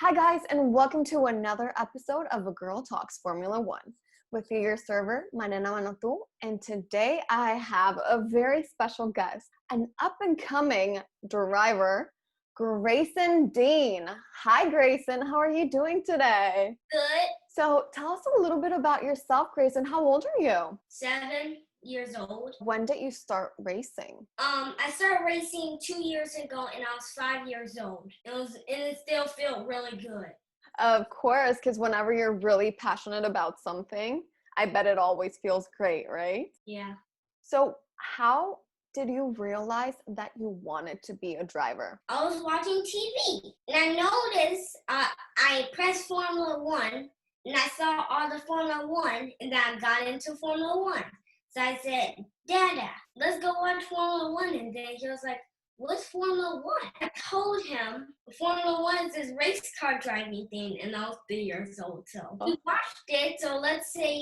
Hi guys, and welcome to another episode of A Girl Talks Formula One. With you, your server, Manena, and today I have a very special guest, an up-and-coming driver, Grayson Dean. Hi Grayson, how are you doing today? Good. So tell us a little bit about yourself, Grayson. How old are you? 7 years old. When did you start racing? I started racing 2 years ago and I was 5 years old. It still felt really good. Of course, because whenever you're really passionate about something, I bet it always feels great, right? Yeah. So how did you realize that you wanted to be a driver? I was watching TV and I noticed I pressed Formula One and I saw all the Formula One and then I got into Formula One. So I said, Dada, let's go watch Formula One. And then he was like, what's Formula One? I told him Formula One is this race car driving thing, and I was 3 years old. So we watched it. So let's say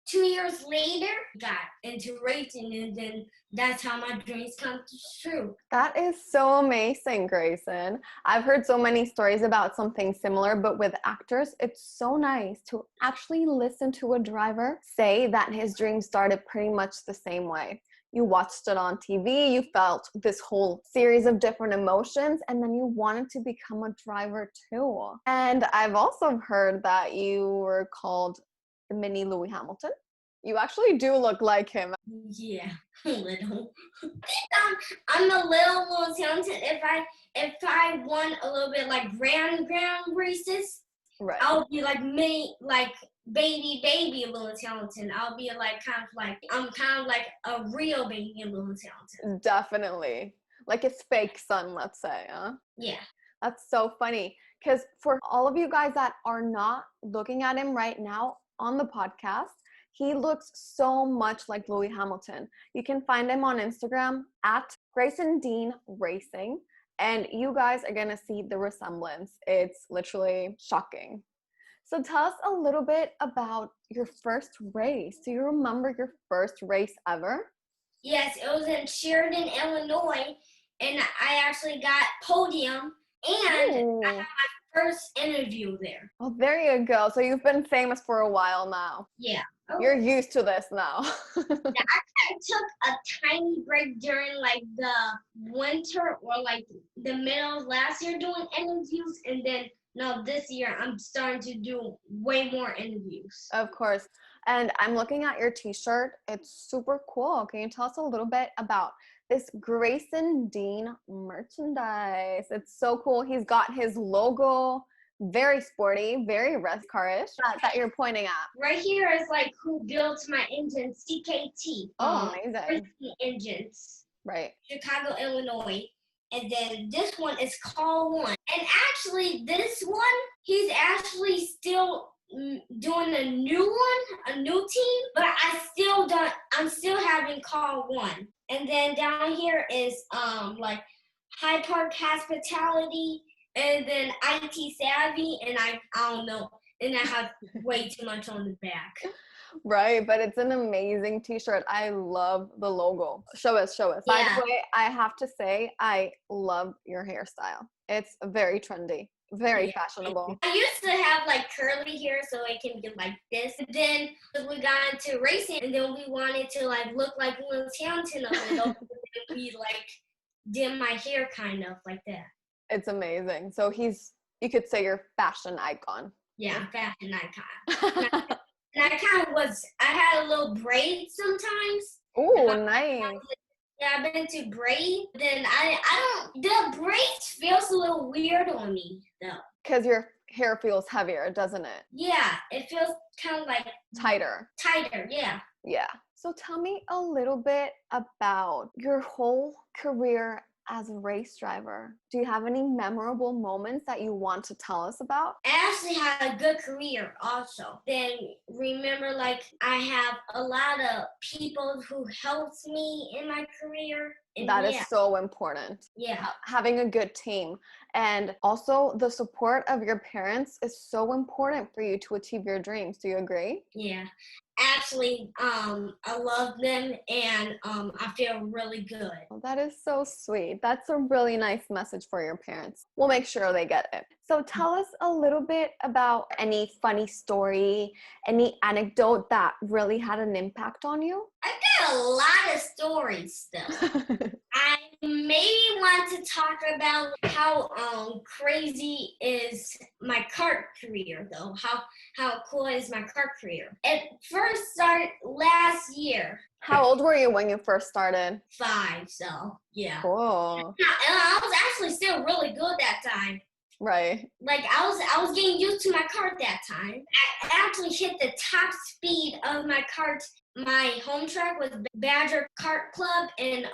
2 years later, got into racing, and then that's how my dreams come true. That is so amazing, Grayson. I've heard so many stories about something similar, but with actors, it's so nice to actually listen to a driver say that his dream started pretty much the same way. You watched it on TV, you felt this whole series of different emotions, and then you wanted to become a driver too. And I've also heard that you were called the mini Lewis Hamilton. You actually do look like him. Yeah, a little. I'm a little talented. If I won a little bit like grand races, Right. I'll be like baby Little Talented. I'll be I'm kind of like a real baby Little Talented. Definitely. Like his fake son, let's say, huh? Yeah. That's so funny. Because for all of you guys that are not looking at him right now on the podcast, he looks so much like Louis Hamilton. You can find him on Instagram at Grayson Dean Racing. And you guys are going to see the resemblance. It's literally shocking. So tell us a little bit about your first race. Do you remember your first race ever? Yes, it was in Sheridan, Illinois, and I actually got podium, and Ooh. I had my first interview there. Well, there you go. So you've been famous for a while now. Yeah. You're used to this now. I took a tiny break during like the winter or like the middle of last year doing interviews, and then now this year I'm starting to do way more interviews. Of course. And I'm looking at your t-shirt. It's super cool. Can you tell us a little bit about this Grayson Dean merchandise? It's so cool. He's got his logo, very sporty, very race car-ish that you're pointing at. Right here is like who built my engine, CKT. Oh, amazing. Engines. Right. Chicago, Illinois. And then this one is Call One. And actually, this one, he's actually still doing a new one, a new team, but I'm still having Call One. And then down here is like High Park Hospitality, and then IT Savvy, and I don't know, and I have way too much on the back. Right, but it's an amazing t-shirt. I love the logo. Show us. Yeah. By the way, I have to say, I love your hairstyle. It's very trendy, very fashionable. I used to have like curly hair so it can be like this. And then we got into racing, and then we wanted to like look like Little Talented a little, and we like did my hair kind of like that. It's amazing. So you could say your fashion icon. Yeah, fashion icon. And I had a little braid sometimes. Oh, nice. Yeah, I've been to braid. Then the braids feels a little weird on me though. Because your hair feels heavier, doesn't it? Yeah, it feels kind of like tighter, yeah. Yeah. So tell me a little bit about your whole career as a race driver. Do you have any memorable moments that you want to tell us about? I actually had a good career also. Then remember, like, I have a lot of people who helped me in my career. That is so important. Yeah. Having a good team. And also the support of your parents is so important for you to achieve your dreams. Do you agree? Yeah. actually, I love them, and I feel really good. Oh, that is so sweet. That's a really nice message for your parents. We'll make sure they get it. So tell us a little bit about any funny story, any anecdote that really had an impact on you. I got a lot of stories still. I maybe want to talk about how crazy is my kart career though. How cool is my kart career? It first started last year. How old were you when you first started? 5, so yeah. Cool. Yeah, and I was actually still really good that time. Right. Like I was getting used to my kart that time. I actually hit the top speed of my kart. My home track was Badger Kart Club in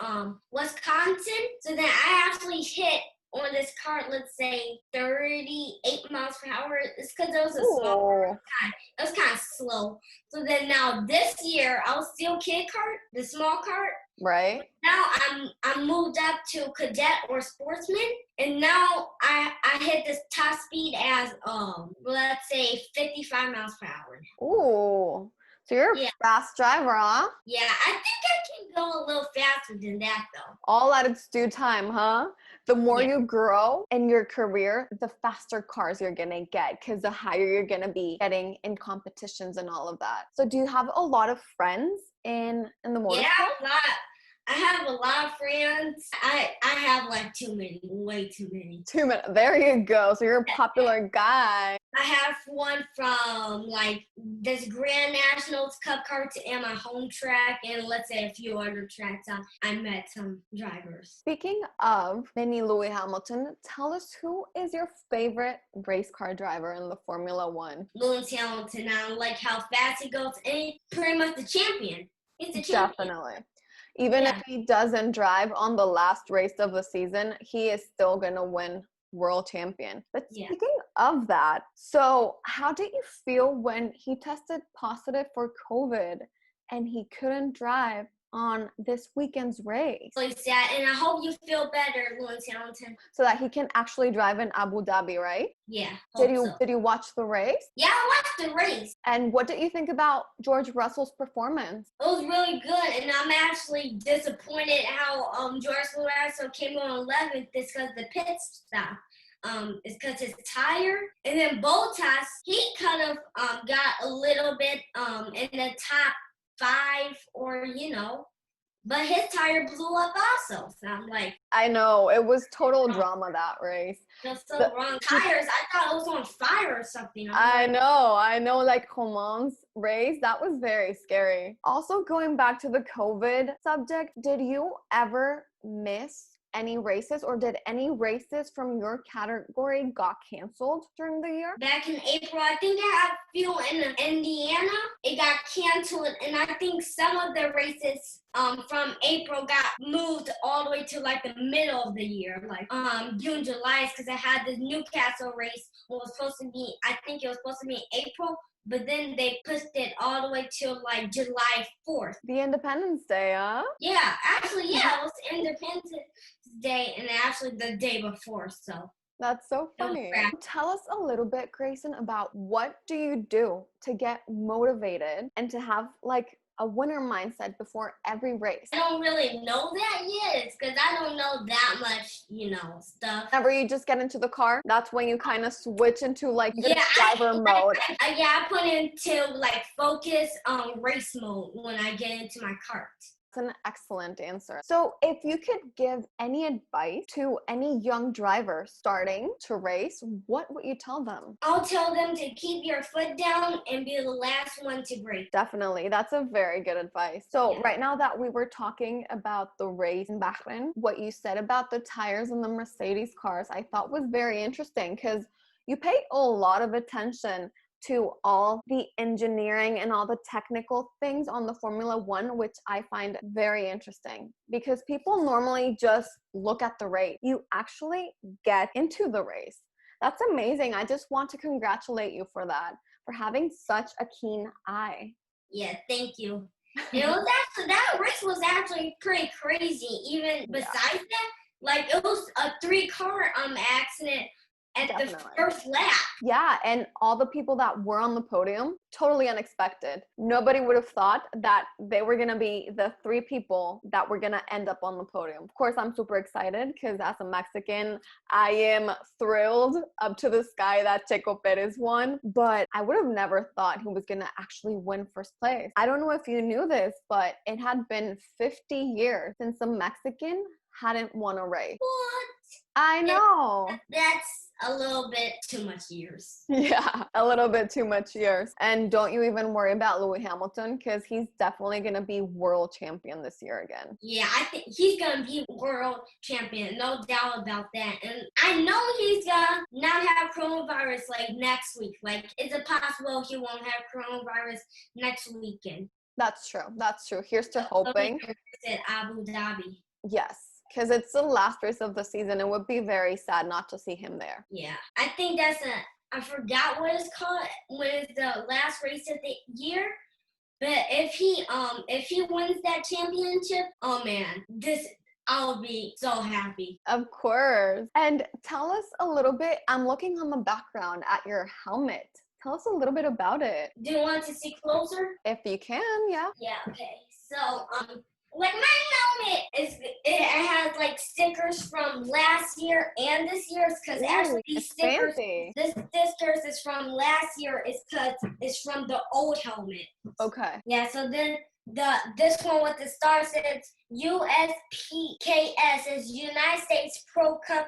Wisconsin. So then I actually hit on this kart, let's say 38 miles per hour. It's because it was a small kart. It was kind of slow. So then now this year I'll still kid kart, the small kart. Right. Now I'm moved up to cadet or sportsman, and now I hit this top speed as let's say 55 miles per hour. Ooh. So you're a fast driver, huh? Yeah, I think I can go a little faster than that though. All at its due time, huh? The more you grow in your career, the faster cars you're gonna get because the higher you're gonna be getting in competitions and all of that. So do you have a lot of friends in the motorsport? Yeah, a lot. I have a lot of friends. I have like too many, way too many. There you go. So you're a popular guy. I have one from like this Grand Nationals Cup kart and my home track, and let's say a few other tracks. I met some drivers. Speaking of Mini Louis Hamilton, tell us who is your favorite race car driver in the Formula One? Lewis Hamilton. I like how fast he goes, and he's pretty much the champion. He's the champion. Definitely. Even if he doesn't drive on the last race of the season, he is still going to win world champion. But speaking of that, so how did you feel when he tested positive for COVID and he couldn't drive on this weekend's race? Really sad, and I hope you feel better, Lewis Hamilton. So that he can actually drive in Abu Dhabi, right? Yeah. Did you watch the race? Yeah, I watched the race. And what did you think about George Russell's performance? It was really good, and I'm actually disappointed how George Russell came on 11th because the pit stop. It's because his tire, and then Bottas, he kind of got a little bit in the top 5 or but his tire blew up also. So I'm like, I know, it was total drama, that race. That's so wrong. Tires, I thought it was on fire or something. I know, like Coman's race, that was very scary. Also, going back to the COVID subject, did you ever miss any races, or did any races from your category got canceled during the year? Back in April, I think I had a few in Indiana. It got canceled, and I think some of the races from April got moved all the way to like the middle of the year, like June, July, because I had this Newcastle race. I think it was supposed to be in April, but then they pushed it all the way till like July 4th. The Independence Day, huh? Yeah, actually, it was Independence Day, and actually the day before, so. That's so funny. Tell us a little bit, Grayson, about what do you do to get motivated and to have like a winner mindset before every race? I don't really know that yet because I don't know that much, stuff. Whenever you just get into the car, that's when you kind of switch into like your driver mode. I put into like focus on race mode when I get into my kart. An excellent answer. So if you could give any advice to any young driver starting to race, what would you tell them? I'll tell them to keep your foot down and be the last one to brake. Definitely. That's a very good advice. So right now that we were talking about the race in Bahrain, what you said about the tires in the Mercedes cars, I thought was very interesting because you pay a lot of attention to all the engineering and all the technical things on the Formula One, which I find very interesting because people normally just look at the race. You actually get into the race. That's amazing. I just want to congratulate you for that, for having such a keen eye. Yeah, thank you. That race was actually pretty crazy. Even besides that, like it was a 3-car accident at the Definitely. first lap. Yeah, and all the people that were on the podium, totally unexpected. Nobody would have thought that they were going to be the 3 people that were going to end up on the podium. Of course, I'm super excited because as a Mexican, I am thrilled up to the sky that Checo Perez won, but I would have never thought he was going to actually win first place. I don't know if you knew this, but it had been 50 years since a Mexican hadn't won a race. What? I know. That's a little bit too much years. Yeah, a little bit too much years. And don't you even worry about Lewis Hamilton because he's definitely going to be world champion this year again. Yeah, I think he's going to be world champion, no doubt about that. And I know he's going to not have coronavirus like next week. Like, is it possible he won't have coronavirus next weekend? That's true. That's true. Here's to hoping. At Abu Dhabi. Yes, because it's the last race of the season. It would be very sad not to see him there. Yeah, I think that's I forgot what it's called when it's the last race of the year. But if he wins that championship, oh man, I'll be so happy. Of course. And tell us a little bit. I'm looking on the background at your helmet. Tell us a little bit about it. Do you want to see closer? If you can, yeah. Yeah, okay. So, like my helmet it has like stickers from last year and this year's because actually these stickers, this stickers is from last year is because it's from the old helmet. Okay. Yeah, so then this one with the star says USPKS is United States Pro Kart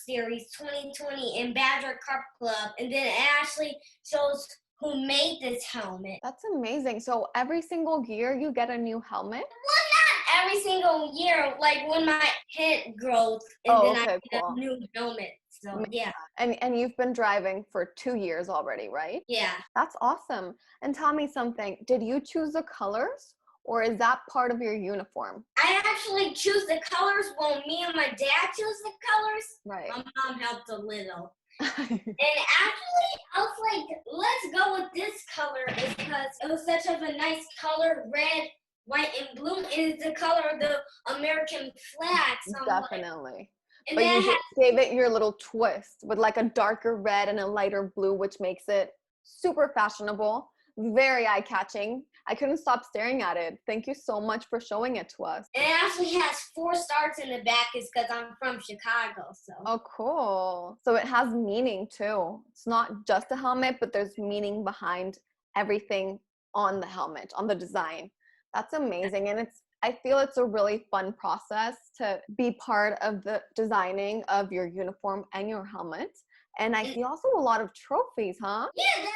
Series 2020 and Badger Kart Club, and then it actually shows who made this helmet. That's amazing. So every single year you get a new helmet? Well, not every single year, like when my head grows and then I get a new helmet. So yeah. And you've been driving for 2 years already, right? Yeah. That's awesome. And tell me something, did you choose the colors or is that part of your uniform? I actually choose the colors. Well, me and my dad choose the colors. Right. My mom helped a little. And actually, I was like, let's go with this color because it was such of a nice color, red, white, and blue. And it's the color of the American flag. So definitely. And but you gave it your little twist with like a darker red and a lighter blue, which makes it super fashionable, very eye-catching. I couldn't stop staring at it. Thank you so much for showing it to us. And it actually has 4 stars in the back is because I'm from Chicago. So. Oh, cool. So it has meaning too. It's not just a helmet, but there's meaning behind everything on the helmet, on the design. That's amazing. And I feel it's a really fun process to be part of the designing of your uniform and your helmet. And I see also a lot of trophies, huh? Yeah,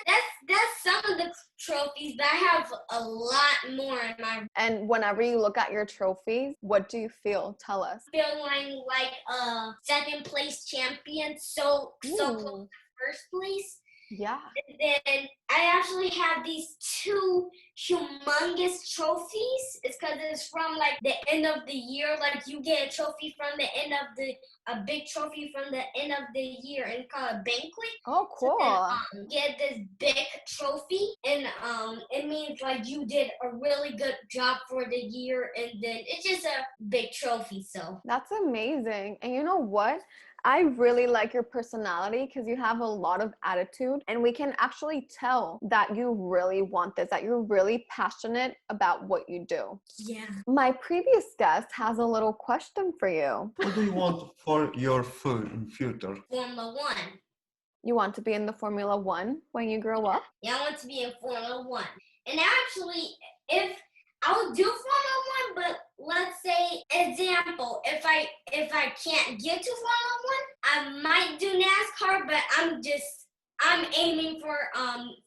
that's some of the trophies, but I have a lot more in my... And whenever you look at your trophies, what do you feel? Tell us. Feeling like a second place champion, so close to first place. Yeah. And then I actually have these 2 humongous trophies. It's because it's from like the end of the year. Like you get a trophy from the end of a big trophy from the end of the year and called a banquet. Oh, cool. So then, get this big trophy and it means like you did a really good job for the year and then it's just a big trophy. So that's amazing. And you know what? I really like your personality because you have a lot of attitude and we can actually tell that you really want this, that you're really passionate about what you do. Yeah. My previous guest has a little question for you. What do you want for your future? Formula 1. You want to be in the Formula 1 when you grow up? Yeah, I want to be in Formula 1. And actually, if I'll do Formula 1, but let's say, example, if I can't get to Formula 1, I might do NASCAR, but I'm aiming for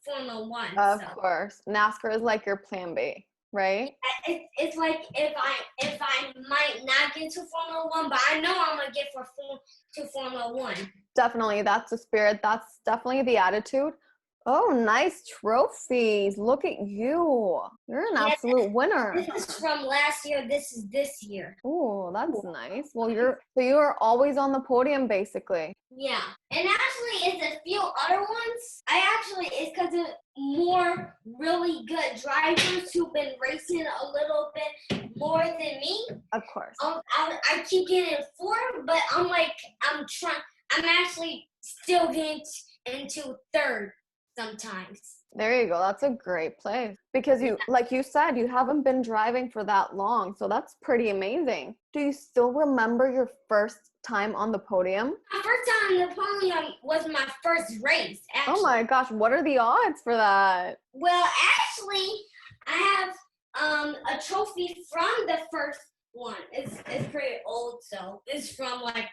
Formula 1. Of course. NASCAR is like your plan B, right? It's like if I might not get to Formula 1, but I know I'm going to get to Formula 1. Definitely. That's the spirit. That's definitely the attitude. Oh, nice trophies. Look at you. You're an absolute winner. This is from last year. This is this year. Oh, that's nice. Well, you're always on the podium, basically. Yeah. And actually, it's a few other ones. It's because of more really good drivers who've been racing a little bit more than me. Of course. I keep getting 4, but I'm I'm actually still getting into third sometimes. There you go. That's a great place because you, like you said, you haven't been driving for that long. So that's pretty amazing. Do you still remember your first time on the podium? My first time on the podium was my first race, actually. Oh my gosh, what are the odds for that? Well, actually, I have a trophy from the first one. It's pretty old, so it's from like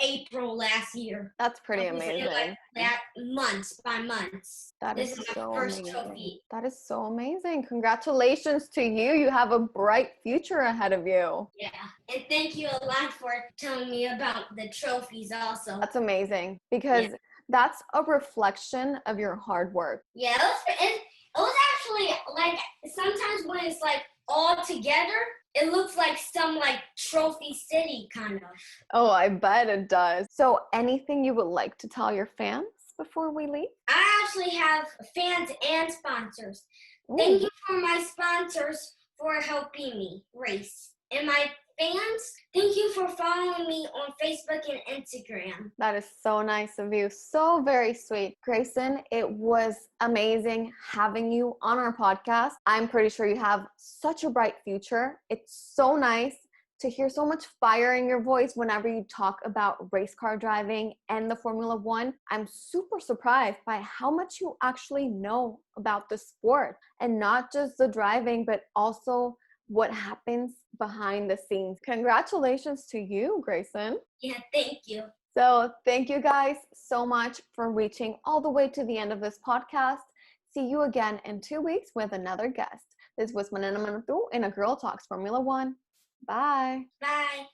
April last year. That's pretty It was amazing. like that months by months. That This is is my so first amazing. trophy. That is so amazing. Congratulations to you. You have a bright future ahead of you. Yeah, and thank you a lot for telling me about the trophies also. That's amazing because that's a reflection of your hard work. Yeah, it was actually like sometimes when it's like all together, it looks like some like trophy city kind of. Oh, I bet it does. So anything you would like to tell your fans before we leave? I actually have fans and sponsors. Ooh. Thank you for my sponsors for helping me race. And my fans, thank you for following me on Facebook and Instagram. That is so nice of you. So very sweet. Grayson, it was amazing having you on our podcast. I'm pretty sure you have such a bright future. It's so nice to hear so much fire in your voice whenever you talk about race car driving and the Formula One. I'm super surprised by how much you actually know about the sport, and not just the driving, but also what happens behind the scenes. Congratulations to you, Grayson. Yeah, thank you. So thank you guys so much for reaching all the way to the end of this podcast. See you again in 2 weeks with another guest. This was Manena in A Girl Talks Formula One. Bye. Bye.